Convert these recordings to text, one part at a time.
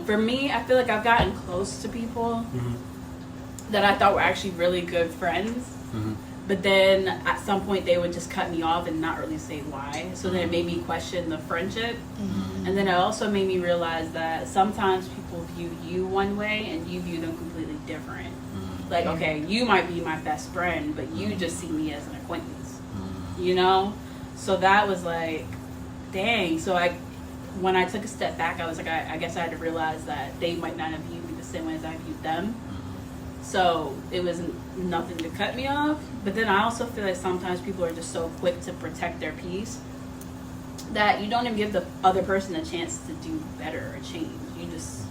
For me, I feel like I've gotten close to people that I thought were actually really good friends. But then at some point they would just cut me off and not really say why. So then it made me question the friendship. And then it also made me realize that sometimes people view you one way and you view them completely different. Like, okay, you might be my best friend, but you just see me as an acquaintance. You know? So that was like, dang. So when I took a step back, I was like, I guess I had to realize that they might not have viewed me the same way as I viewed them. So it was nothing to cut me off. But then I also feel like sometimes people are just so quick to protect their peace that you don't even give the other person a chance to do better or change. You just...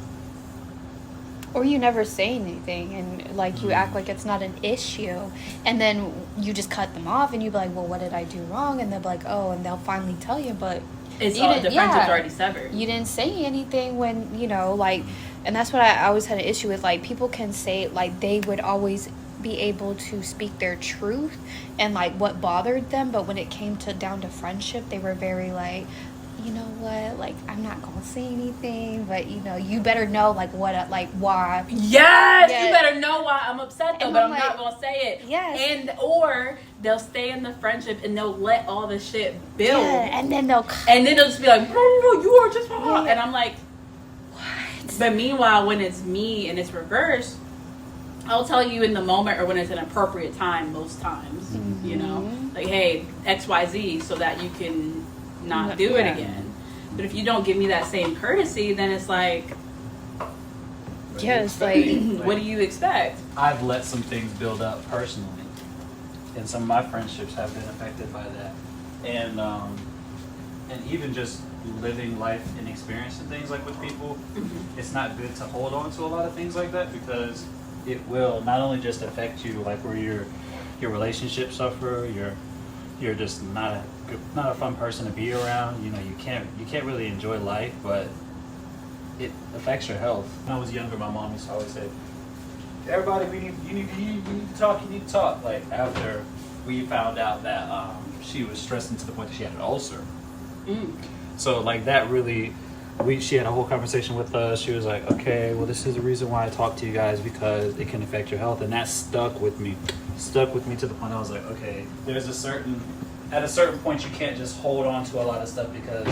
Or you never say anything, and like you act like it's not an issue, and then you just cut them off, and you be like, well, what did I do wrong? And they'll be like, oh, and they'll finally tell you, but the friendship's already severed. You didn't say anything when, you know, like, and that's what I always had an issue with. Like, people can say, like, they would always be able to speak their truth and like what bothered them, but when it came down to friendship, they were very like, you know what, like, I'm not gonna say anything, but you know, you better know like what, like why. Yes, you better know why I'm upset though, but I'm like, not gonna say it. Yes. And or they'll stay in the friendship and they'll let all the shit build. Yeah, and then they'll just be like, no, you are just yeah. And I'm like, what? But meanwhile, when it's me and it's reversed, I'll tell you in the moment or when it's an appropriate time most times, you know, like, hey, XYZ, so that you can not do it again. But if you don't give me that same courtesy, then it's like, yes, like, what do you expect? I've let some things build up personally, and some of my friendships have been affected by that. And even just living life and experiencing things like with people, it's not good to hold on to a lot of things like that, because it will not only just affect you, like where your relationships suffer, you're just not a fun person to be around. You know, you can't really enjoy life, but it affects your health. When I was younger, my mom used to always say, everybody, you need to talk. Like, after we found out that she was stressing to the point that she had an ulcer. So like that really, she had a whole conversation with us. She was like, okay, well, this is the reason why I talk to you guys, because it can affect your health. And that stuck with me to the point I was like, okay, at a certain point, you can't just hold on to a lot of stuff, because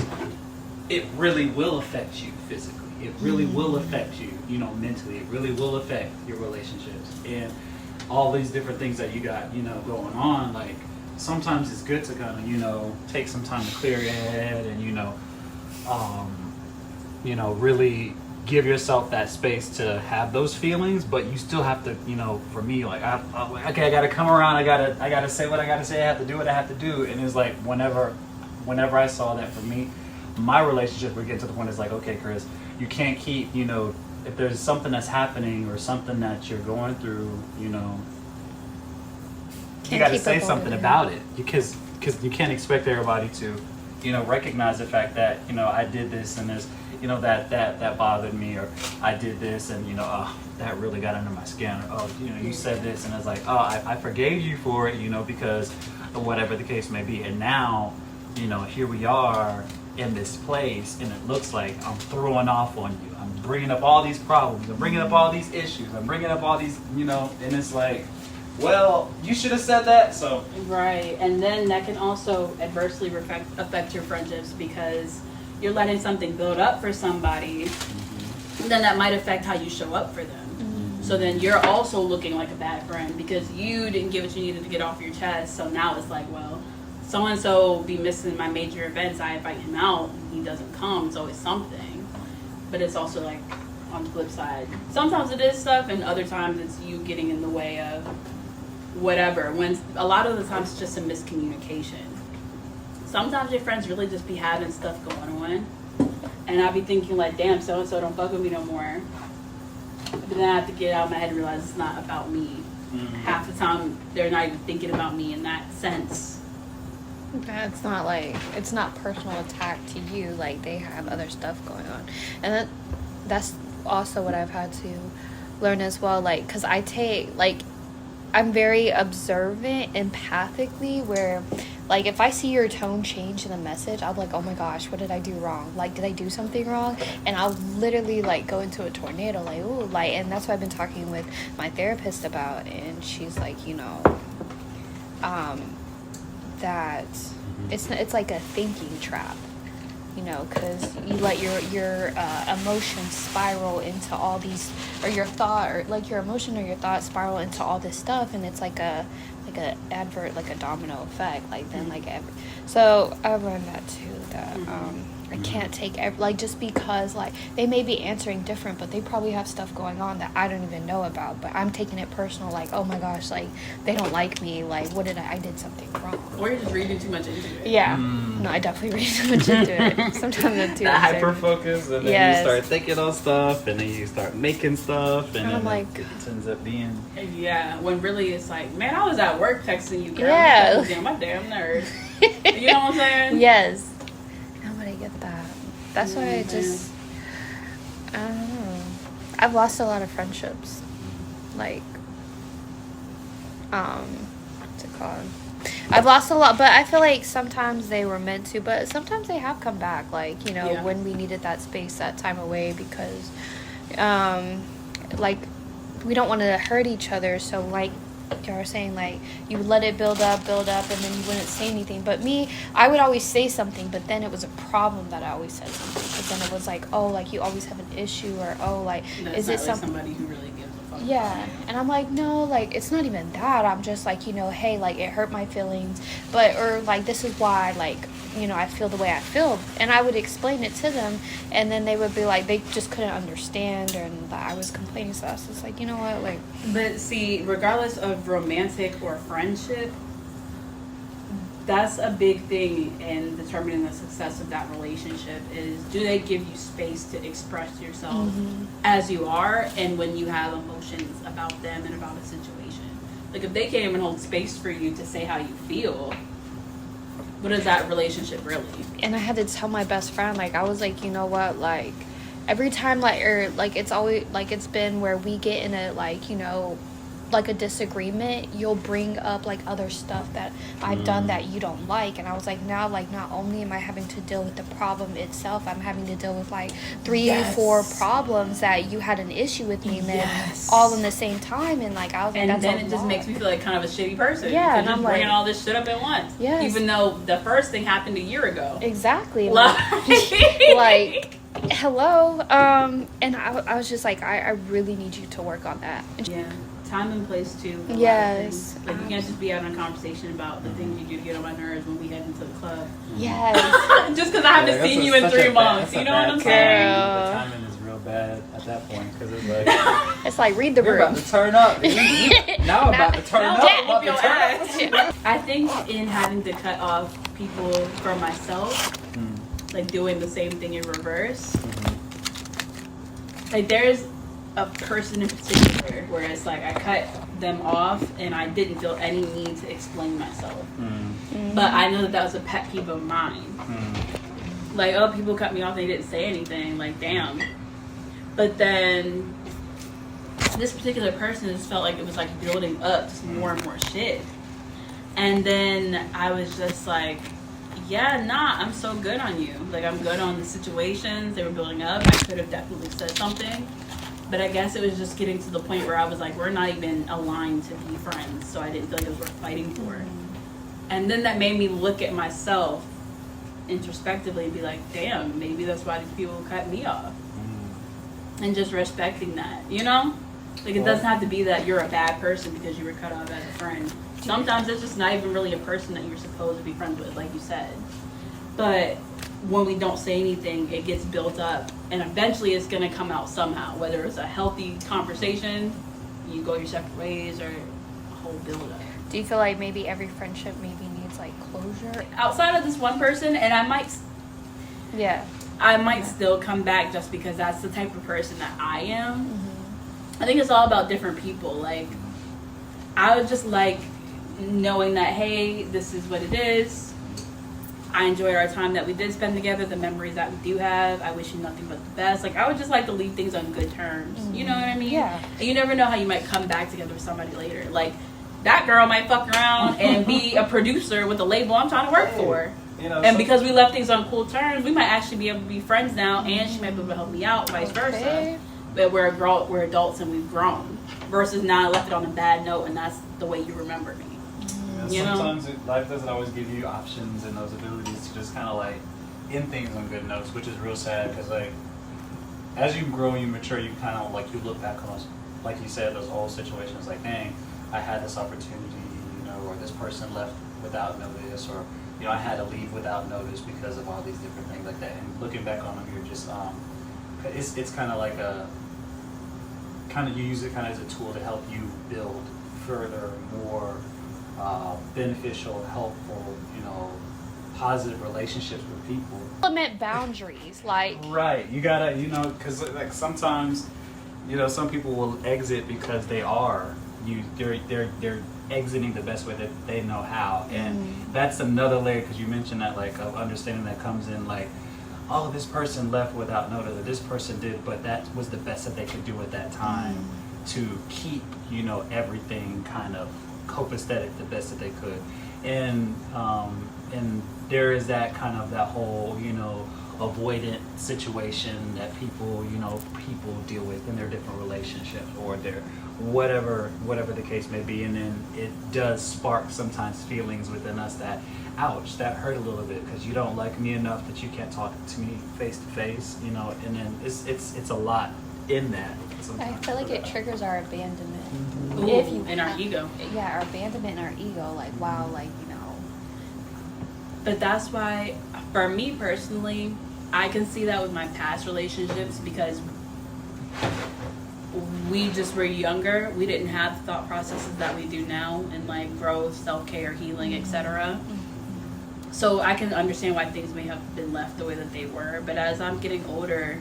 it really will affect you physically. It really will affect you, you know, mentally. It really will affect your relationships and all these different things that you got, you know, going on. Like, sometimes it's good to kind of, you know, take some time to clear your head and, you know, really give yourself that space to have those feelings, but you still have to, you know, for me, like, okay, I gotta come around, I gotta say what I gotta say, I have to do what I have to do. And it's like, whenever I saw that, for me, my relationship would get to the point, it's like, okay, Chris, you can't keep, you know, if there's something that's happening or something that you're going through, you know, you gotta say something about it, because you can't expect everybody to, you know, recognize the fact that, you know, I did this and there's, you know, that bothered me, or I did this and, you know, oh, that really got under my skin, or, oh, you know, you said this, and it's like, oh, I forgave you for it, you know, because of whatever the case may be. And now, you know, here we are in this place, and it looks like I'm throwing off on you. I'm bringing up all these problems. I'm bringing up all these issues. I'm bringing up all these, you know, and it's like, well, you should have said that. So right, and then that can also adversely affect your friendships, because you're letting something build up for somebody, and then that might affect how you show up for them. So then you're also looking like a bad friend because you didn't get what you needed to get off your chest. So now it's like, well, so-and-so be missing my major events, I invite him out, and he doesn't come, it's always something. But it's also like, on the flip side, sometimes it is stuff, and other times it's you getting in the way of whatever. When a lot of the times it's just a miscommunication. Sometimes your friends really just be having stuff going on, and I'll be thinking like, damn, so-and-so don't fuck with me no more. But then I have to get out of my head and realize it's not about me. Half the time they're not even thinking about me in that sense. Yeah, it's not personal attack to you, like they have other stuff going on. And that's also what I've had to learn as well, like, because I'm very observant empathically, where like if I see your tone change in the message, I'll be like, oh my gosh, what did I do wrong? Like, did I do something wrong? And I'll literally like go into a tornado, like, ooh, like, and that's what I've been talking with my therapist about, and she's like, you know, that it's like a thinking trap, you know, because you let your emotions spiral into all these, or your thought, or like your emotion or your thought spiral into all this stuff, and it's like a domino effect, like then like so I learned that too, that I can't take like just because like they may be answering different, but they probably have stuff going on that I don't even know about, but I'm taking it personal, like, oh my gosh, like they don't like me, like what did I did something wrong, or you're just reading too much into it. Yeah. No, I definitely read too much into it. Sometimes I'm too that hyper focus, and then Yes. you start thinking on stuff, and then you start making stuff, and I'm then like- it ends up being Yeah, when really it's like, man, I was at work texting you, girl. Yeah. I was getting my damn nerves. You know what I'm saying? Yes. Nobody get that. That's why I man. just, I don't know. I've lost a lot of friendships. Like, what's it called? I've lost a lot, but I feel like sometimes they were meant to, but sometimes they have come back. Like, you know, Yeah. when we needed that space, that time away, because, like, we don't want to hurt each other. So, like, you were saying, like, you would let it build up, and then you wouldn't say anything. But me, I would always say something, but then it was a problem that I always said something. Because then it was like, oh, like, you always have an issue, or, oh, like, That's is not it like something? somebody who really gives a fuck. Yeah, and I'm like, no, like, it's not even that. I'm just like, you know, hey, like, it hurt my feelings, but, or, like, this is why, like, you know, I feel the way I feel. And I would explain it to them, and then they would be like, they just couldn't understand, and that I was complaining. So I was just like, you know what, like, But see, regardless of romantic or friendship, that's a big thing in determining the success of that relationship is, do they give you space to express yourself as you are, and when you have emotions about them and about a situation. Like, if they can't even hold space for you to say how you feel, what is that relationship really? and I had to tell my best friend, like, I was like, you know what, like, every time, like, or, like, it's always, like, it's been where we get in a, like, you know, like a disagreement, you'll bring up like other stuff that I've done that you don't like. And I was like, now, like, not only am I having to deal with the problem itself, I'm having to deal with like 3 or 4 problems that you had an issue with me, man, all in the same time. And like, I was like, And that's then a it just lot. makes me feel like kind of a shitty person. Yeah, because and you're I'm bringing like- all this shit up at once. Yes. Even though the first thing happened a year ago. Exactly. Like, Like, hello. And I was just like, I really need you to work on that. yeah, time and place too. for a lot of Yes. things. Like, you can't just be having a conversation about the things you do to get on my nerves when we head into the club. Yes. Just because I haven't seen you in 3 months. You know what I'm saying? Girl. The timing is real bad at that point, because it's like, It's like, read the you're room. about to turn up. Now I'm about to turn Now up. whoop I'm about your to turn up. ass. I think in having to cut off people from myself, like doing the same thing in reverse, like there's a person in particular where it's like I cut them off and I didn't feel any need to explain myself. But I know that was a pet peeve of mine. Like, oh, people cut me off, they didn't say anything. Like, damn. But then this particular person just felt like it was like building up just more and more shit. And then I was just like, yeah, nah, I'm so good on you. Like, I'm good on the situations they were building up. I could have definitely said something. But I guess it was just getting to the point where I was like, we're not even aligned to be friends. So I didn't feel like it was worth fighting for. And then that made me look at myself introspectively and be like, damn, maybe that's why these people cut me off. And just respecting that, you know? Like, it doesn't have to be that you're a bad person because you were cut off as a friend. Sometimes it's just not even really a person that you're supposed to be friends with, like you said. But when we don't say anything, it gets built up, and eventually it's going to come out somehow. Whether it's a healthy conversation, you go your separate ways, or a whole build-up. Do you feel like maybe every friendship maybe needs like closure? Outside of this one person, and I might still come back just because that's the type of person that I am. I think it's all about different people. Like, I would just like knowing that, hey, this is what it is. I enjoyed our time that we did spend together, the memories that we do have. I wish you nothing but the best. Like, I would just like to leave things on good terms. You know what I mean? Yeah. And you never know how you might come back together with somebody later. Like, that girl might fuck around and be a producer with the label I'm trying to work for. You know, And because we left things on cool terms, we might actually be able to be friends now, and she might be able to help me out, vice versa. But we're adults and we've grown. Versus now I left it on a bad note, and that's the way you remember me. Yeah, sometimes life doesn't always give you options and those abilities to just kind of like end things on good notes, which is real sad because like as you grow and you mature, you kind of like you look back on those, like you said, those old situations like, dang, I had this opportunity, you know, or this person left without notice, or you know, I had to leave without notice because of all these different things like that. And looking back on them, you're just it's kind of like you use it kind of as a tool to help you build further, more beneficial, helpful, you know, positive relationships with people. Implement boundaries, like right. You gotta, you know, because like sometimes, you know, some people will exit because they're exiting the best way that they know how, and that's another layer because you mentioned that like of understanding that comes in like, oh, this person left without notice, or this person did, but that was the best that they could do at that time to keep, you know, everything kind of copacetic the best that they could, and there is that kind of that whole, you know, avoidant situation that people deal with in their different relationships or their whatever the case may be, and then it does spark sometimes feelings within us that, ouch, that hurt a little bit because you don't like me enough that you can't talk to me face to face, you know, and then it's a lot in that. I feel like it triggers our abandonment. Ooh, If you and our ego. Yeah, our abandonment and our ego, like wow, like, you know. But that's why, for me personally, I can see that with my past relationships because we just were younger. We didn't have the thought processes that we do now in like growth, self-care, healing, etc. So I can understand why things may have been left the way that they were. But as I'm getting older,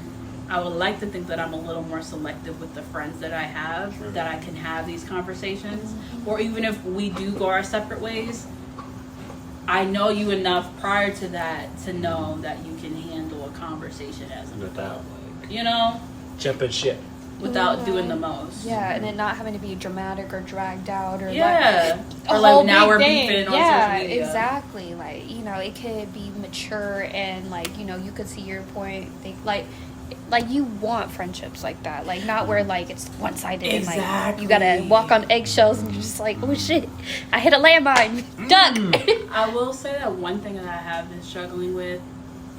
I would like to think that I'm a little more selective with the friends that I have, sure, that I can have these conversations. Or even if we do go our separate ways, I know you enough prior to that to know that you can handle a conversation as an adult. You know? Jumping ship. Without doing the most. Yeah, and it not having to be dramatic or dragged out or or like now we're beefing on social media. Yeah, exactly. Like, you know, it could be mature and like, you know, you could see your point. Like you want friendships like that, like not where like it's one-sided. Exactly. And, like you gotta walk on eggshells and you're just like, oh shit, I hit a landmine, duck. I will say that one thing that I have been struggling with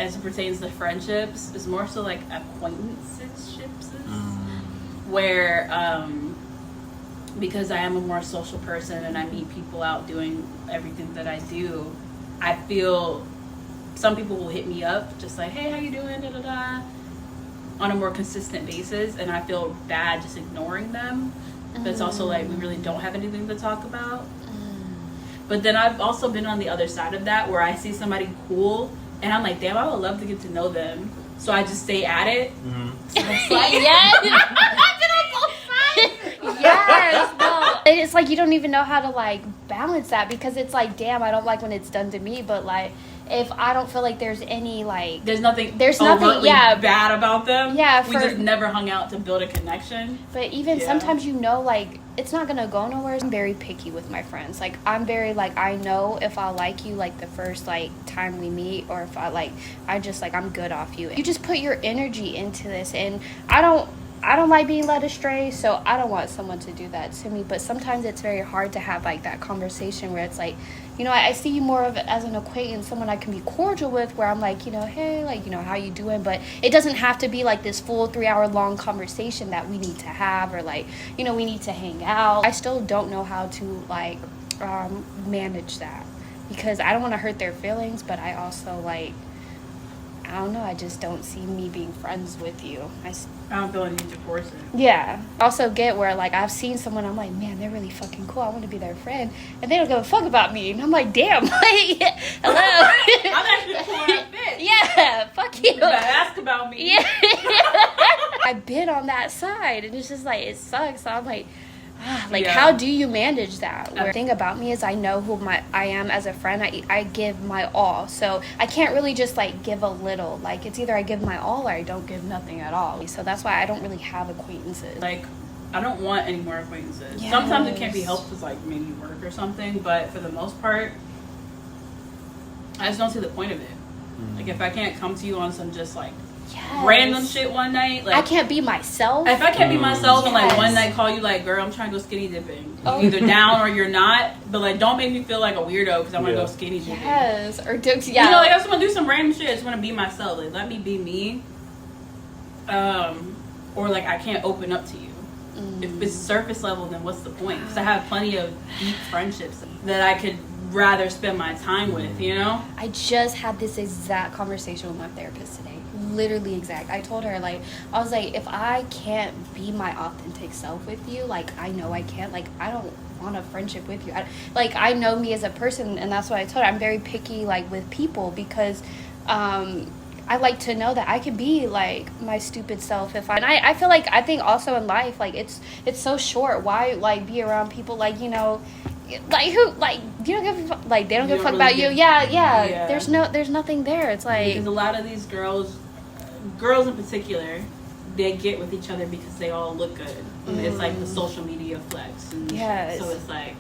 as it pertains to friendships is more so like acquaintances, where because I am a more social person and I meet people out doing everything that I do, I feel some people will hit me up just like, hey, how you doing, da da da, on a more consistent basis, and I feel bad just ignoring them. But it's also like we really don't have anything to talk about. But then I've also been on the other side of that where I see somebody cool and I'm like, damn, I would love to get to know them. So I just stay at it. So it's like, yes, no. It's like you don't even know how to like balance that because it's like, damn, I don't like when it's done to me, but like if I don't feel like there's any like there's nothing bad about them. Yeah, we just never hung out to build a connection. But even sometimes, you know, like it's not gonna go nowhere. I'm very picky with my friends. Like I'm very like, I know if I like you like the first like time we meet, or if I just like I'm good off you. You just put your energy into this, and I don't like being led astray, so I don't want someone to do that to me. But sometimes it's very hard to have like that conversation where it's like, you know, I see you more of as an acquaintance, someone I can be cordial with, where I'm like, you know, hey, like, you know, how you doing? But it doesn't have to be like this full 3-hour long conversation that we need to have, or like, you know, we need to hang out. I still don't know how to like manage that because I don't want to hurt their feelings, but I also like, I don't know, I just don't see me being friends with you. I don't feel a need to force it. Yeah. Also get where, like, I've seen someone, I'm like, man, they're really fucking cool. I want to be their friend. And they don't give a fuck about me. And I'm like, damn. Like, hello. I'm actually cool at fit. Yeah. Fuck you. You better ask about me. Yeah. I've been on that side. And it's just, like, it sucks. So I'm like, how do you manage that? The thing about me is I know who I am as a friend. I give my all, so I can't really just like give a little. Like it's either I give my all or I don't give nothing at all. So that's why I don't really have acquaintances. Like I don't want any more acquaintances. Yes. Sometimes it can't be helped with like maybe work or something, but for the most part, I just don't see the point of it. Like if I can't come to you on some just like random shit one night, like I can't be myself. if I can't be myself and like one Yes. night call you like, girl, I'm trying to go skinny dipping. You're either down or you're not, but like don't make me feel like a weirdo because I want to go skinny dipping. Yes, or You know, like I just want to do some random shit. I just want to be myself. Like let me be me. Or like I can't open up to you. If it's surface level, then what's the point? Because I have plenty of deep friendships that I could rather spend my time with, you know? I just had this exact conversation with my therapist today. Literally exact. I told her, like, I was like, if I can't be my authentic self with you, like, I know I can't, like, I don't want a friendship with you. I know me as a person, and that's what I told her. I'm very picky, like, with people because, I like to know that I can be like my stupid self and I feel like I think also in life like it's so short. Why like be around people like you know like who like you don't give a fuck, like they don't give a fuck about you. Yeah. There's nothing there. It's like because a lot of these girls in particular, they get with each other because they all look good. It's like the social media flex. And so it's like.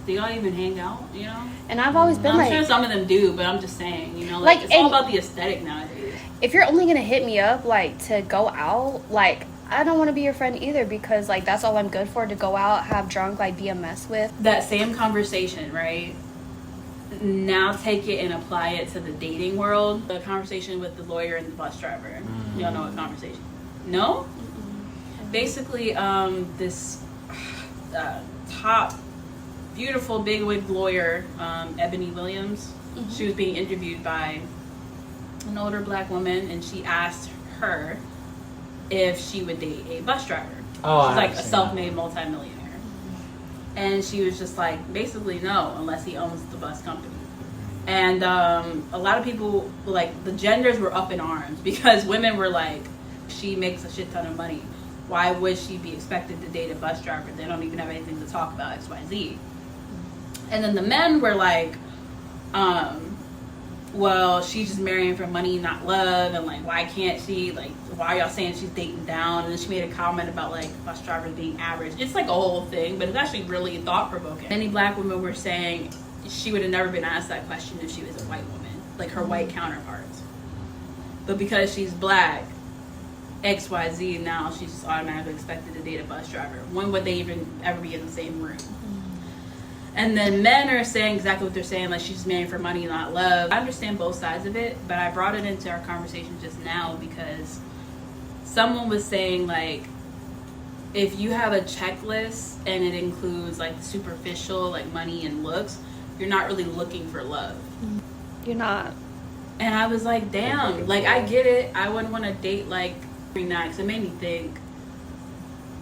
Do y'all even hang out, you know? And I've always been I'm sure some of them do, but I'm just saying, you know, like it's all about the aesthetic nowadays. If you're only gonna hit me up like to go out, like I don't want to be your friend either because like that's all I'm good for, to go out, have drunk, like be a mess with. That same conversation, right? Now take it and apply it to the dating world. The conversation with the lawyer and the bus driver. Y'all know what conversation? No? Basically, this top beautiful big-wig lawyer, Ebony Williams. She was being interviewed by an older black woman, and she asked her if she would date a bus driver. She's like a self-made multimillionaire. And she was just like, basically no, unless he owns the bus company. And a lot of people, like, the genders were up in arms because women were like, she makes a shit ton of money. Why would she be expected to date a bus driver? They don't even have anything to talk about, XYZ. And then the men were like, well, she's just marrying for money, not love, and like, why can't she, like, why are y'all saying she's dating down? And then she made a comment about like bus drivers being average. It's like a whole thing, but it's actually really thought-provoking. Many black women were saying she would have never been asked that question if she was a white woman, like her white counterparts. But because she's black, XYZ, now she's just automatically expected to date a bus driver. When would they even ever be in the same room? And then men are saying exactly what they're saying, like she's marrying for money, not love. I understand both sides of it, but I brought it into our conversation just now because someone was saying, like, if you have a checklist and it includes like the superficial, like money and looks, you're not really looking for love. You're not. And I was like, damn, like I get it. I wouldn't want to date like every night, because it made me think,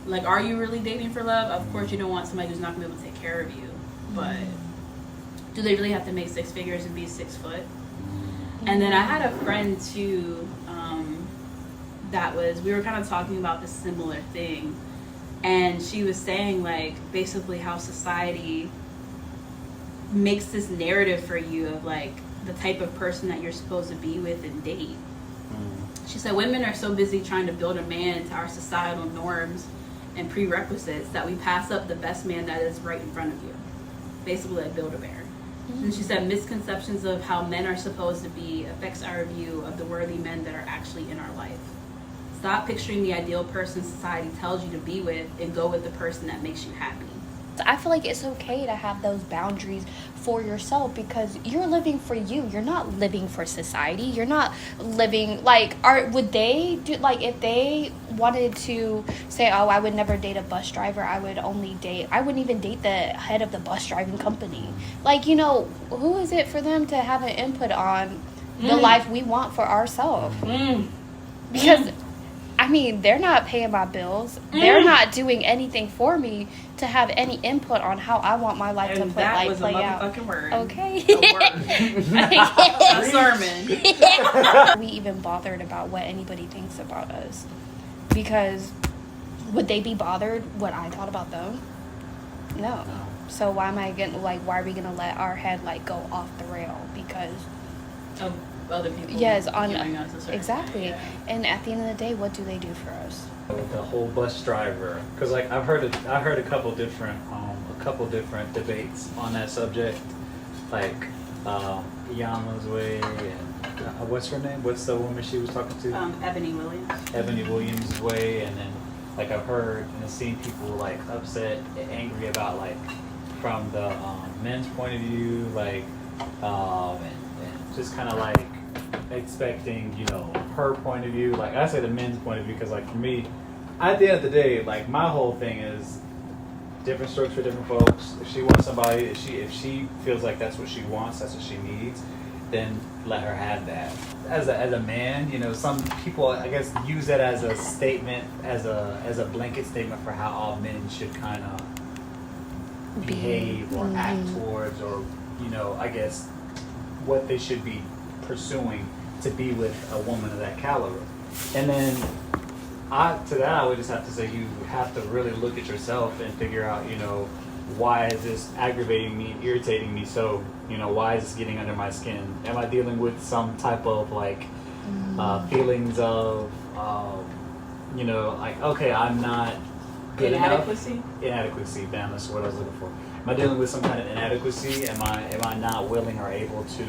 like, are you really dating for love? Of course you don't want somebody who's not going to be able to take care of you. But do they really have to make 6 figures and be 6 foot? And then I had a friend too, we were kind of talking about this similar thing. And she was saying like basically how society makes this narrative for you of like the type of person that you're supposed to be with and date. She said women are so busy trying to build a man into our societal norms and prerequisites that we pass up the best man that is right in front of you. Basically like Build-A-Bear. And she said misconceptions of how men are supposed to be affects our view of the worthy men that are actually in our life. Stop picturing the ideal person society tells you to be with and go with the person that makes you happy. I feel like it's okay to have those boundaries for yourself because you're living for you. You're not living for society. You're not living like would they do like if they wanted to say, oh, I would never date a bus driver. I wouldn't even date the head of the bus driving company. Like, you know, who is it for them to have an input on the life we want for ourselves? Because I mean, they're not paying my bills. They're not doing anything for me to have any input on how I want my life to play out. That was a motherfucking word. Okay. A sermon. Are we even bothered about what anybody thinks about us? Because would they be bothered what I thought about them? No. So why are we gonna let our head like go off the rail because of other people Yes, on giving us a certain exactly. thing, yeah. And at the end of the day, what do they do for us? The whole bus driver, because like I heard a couple different debates on that subject, like Yama's way and what's her name? What's the woman she was talking to? Ebony Williams. Ebony Williams' way, and then like I've heard and seen people like upset and angry about like from the men's point of view, like and just kind of like expecting, you know, her point of view. Like I say the men's point of view because like for me, at the end of the day, like my whole thing is different strokes for different folks. If she wants somebody, if she feels like that's what she wants, that's what she needs, then let her have that. As a man, you know, some people I guess use that as a statement, as a blanket statement for how all men should kind of behave or act towards, or you know, I guess what they should be pursuing to be with a woman of that caliber. And then to that I would just have to say you have to really look at yourself and figure out, you know, why is this aggravating me, irritating me so? You know, why is this getting under my skin? Am I dealing with some type of like feelings of, you know, like, okay, I'm not good Inadequacy? enough. Inadequacy, damn, that's what I was looking for. Am I dealing with some kind of inadequacy? Am I not willing or able to,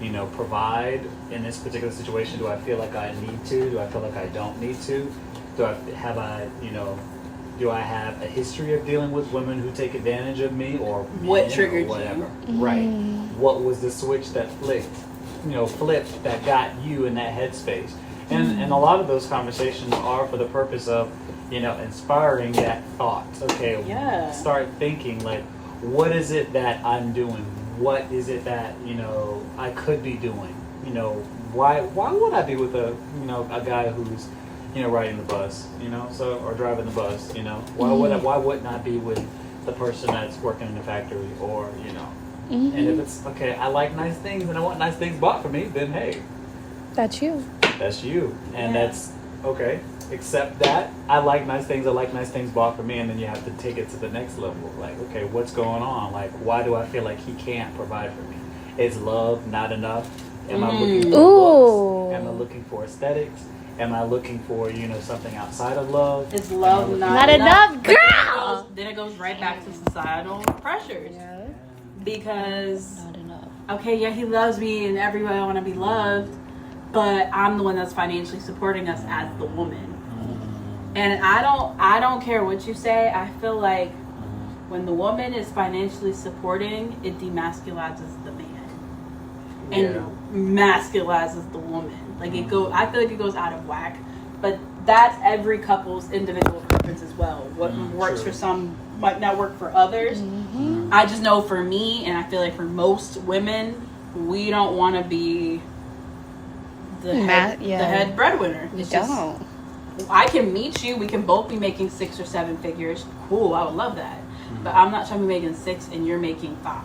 you know, provide in this particular situation? Do I feel like I need to? Do I feel like I don't need to? Do I have a history of dealing with women who take advantage of me or What men triggered or whatever? you? Right. What was the switch that flipped that got you in that headspace? And a lot of those conversations are for the purpose of, you know, inspiring that thought. Okay, Yeah. start thinking like, what is it that I'm doing? What is it that, you know, I could be doing? You know, why would I be with a guy who's, you know, riding the bus, you know, so, or driving the bus, you know? Why wouldn't I be with the person that's working in the factory, or, you know? And if it's okay, I like nice things and I want nice things bought for me, then hey, That's you. that's you. And Yeah. that's okay. Accept that. I like nice things bought for me, and then you have to take it to the next level. Like, okay, what's going on? Like, why do I feel like he can't provide for me? Is love not enough? Am I looking for looks? Am I looking for aesthetics? Am I looking for, you know, something outside of love? Is love Not enough, But girl! then it goes right back to societal pressures. Yeah. Because, Not enough. okay, yeah, he loves me and everybody want to be loved, but I'm the one that's financially supporting us as the woman. And I don't care what you say. I feel like when the woman is financially supporting, it demasculizes the man and masculizes the woman. Like I feel like it goes out of whack. But that's every couple's individual preference as well. What works true. for some might not work for others. I just know for me, and I feel like for most women, we don't want to be the head breadwinner. We It's just, don't. I can meet you. We can both be making 6 or 7 figures. Cool, I would love that. But I'm not trying to be making 6 and you're making 5.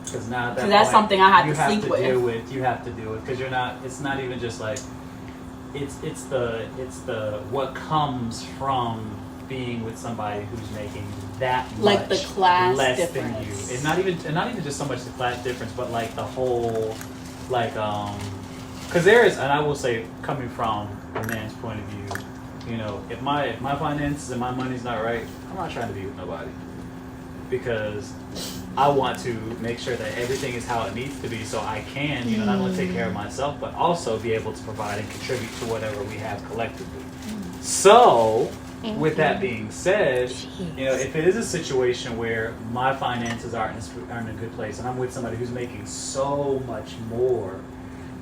Because now So that's something I have to sleep with. You have to deal with, because you're not. It's not even just like. It's the what comes from being with somebody who's making that much Like the class less difference. than you, and not even just so much the class difference, but like the whole, like because there is, and I will say, coming from a man's point of view, you know, if my finances and my money's not right, I'm not trying to be with nobody, because I want to make sure that everything is how it needs to be, so I can, you know, not only take care of myself, but also be able to provide and contribute to whatever we have collectively. So, with that being said, you know, if it is a situation where my finances aren't in a good place, and I'm with somebody who's making so much more,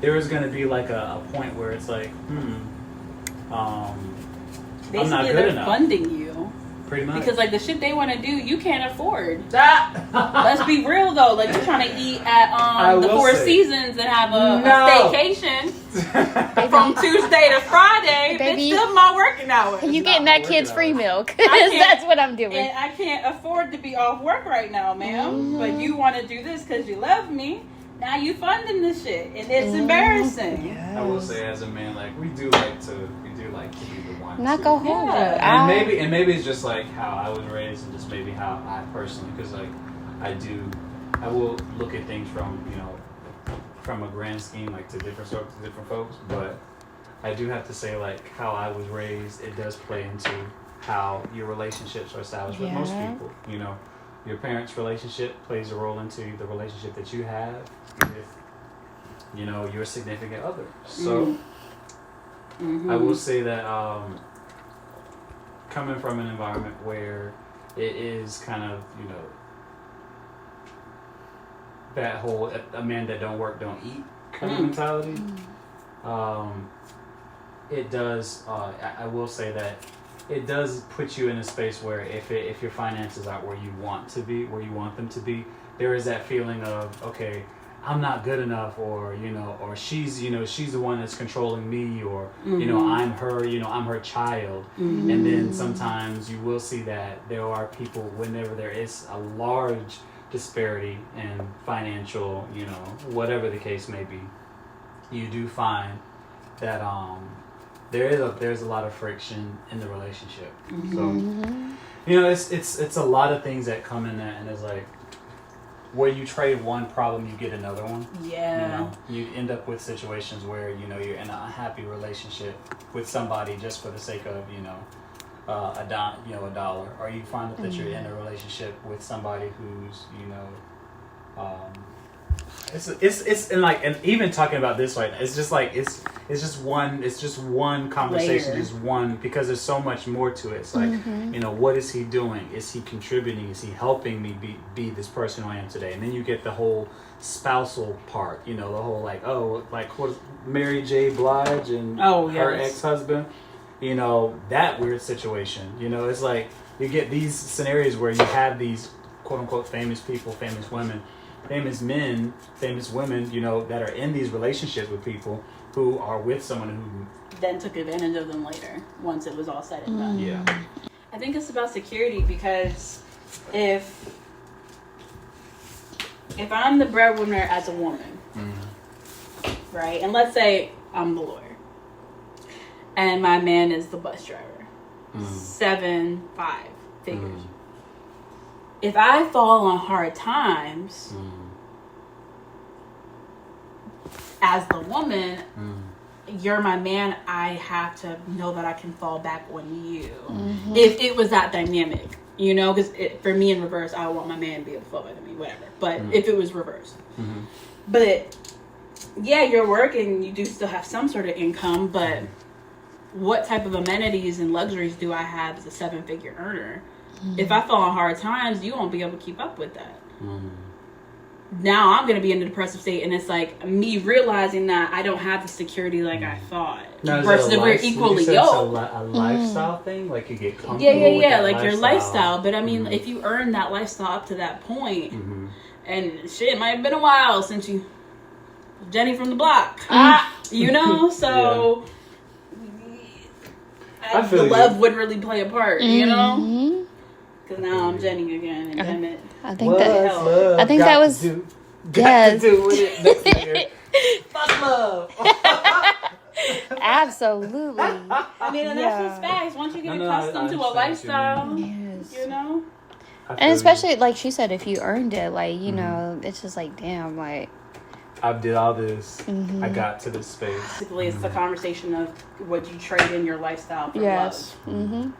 there is going to be like a point where it's like, I'm Basically, not good they're enough. funding you. Pretty much. Because, like, the shit they want to do, you can't afford. Let's be real, though. Like, you're trying to eat at the Four Seasons and have a staycation from Tuesday to Friday. Baby, It's still my working hours. You getting that kid's free milk. can't- That's what I'm doing. And I can't afford to be off work right now, ma'am. But you want to do this because you love me. Now you funding this shit. And it's embarrassing. I will say, as a man, like, we do like to be the one. Not to- go home. Yeah. And maybe it's just like how I was raised, and just maybe how I personally, because like I do I will look at things from, you know, from a grand scheme, like to different sorts of different folks, but I do have to say, like, how I was raised, it does play into how your relationships are established with most people. You know, your parents' relationship plays a role into the relationship that you have with, you know, your significant other. So I will say that coming from an environment where it is kind of, you know, that whole a man that don't work don't eat kind of mentality, it does, I will say that it does put you in a space where if your finances aren't where you want to be, where you want them to be, there is that feeling of, okay, I'm not good enough, or, you know, or she's the one that's controlling me, or, you know, I'm her, you know, I'm her child. And then sometimes you will see that there are people, whenever there is a large disparity in financial, you know, whatever the case may be, you do find that there's a lot of friction in the relationship. So, you know, it's a lot of things that come in that, and it's like, where you trade one problem, you get another one. Yeah. You know, you end up with situations where, you know, you're in an unhappy relationship with somebody just for the sake of, you know, a dollar, or you find that you're in a relationship with somebody who's, you know, it's and like, and even talking about this, like, it's just like it's just one conversation, Layer. just one, because there's so much more to it. It's like, you know, what is he doing? Is he contributing? Is he helping me be this person who I am today? And then you get the whole spousal part, you know, the whole like, oh, like what is Mary J. Blige and her ex-husband, you know, that weird situation. You know, it's like you get these scenarios where you have these quote unquote famous people, famous women, famous men, famous women, you know, that are in these relationships with people who are with someone who then took advantage of them later, once it was all said and done. Yeah. I think it's about security, because if I'm the breadwinner as a woman, right, and let's say I'm the lawyer, and my man is the bus driver, 7-5 figures. If I fall on hard times as the woman, you're my man, I have to know that I can fall back on you. If it was that dynamic, you know, because for me in reverse, I want my man to be able to fall back on me, whatever. But if it was reversed. But yeah, you're working, you do still have some sort of income, but what type of amenities and luxuries do I have as a 7-figure earner? If I fall on hard times, you won't be able to keep up with that. Now I'm going to be in a depressive state, and it's like me realizing that I don't have the security like I thought. Now, versus if we're equally it's yoked. a lifestyle thing? Like you get comfortable Yeah, with like your lifestyle. But I mean, if you earn that lifestyle up to that point, and shit, it might have been a while since you, Jenny from the block, you know? So the love would really play a part, you know? Because now I'm Jenny again, and damn it. I think that was got to do with it. Fuck love. Absolutely. I mean, and that's just facts. Once you get accustomed to a lifestyle, you know? And especially, like she said, if you earned it, like, you know, it's just like, damn, like, I did all this. I got to this space. Basically, it's the conversation of would you trade in your lifestyle for love?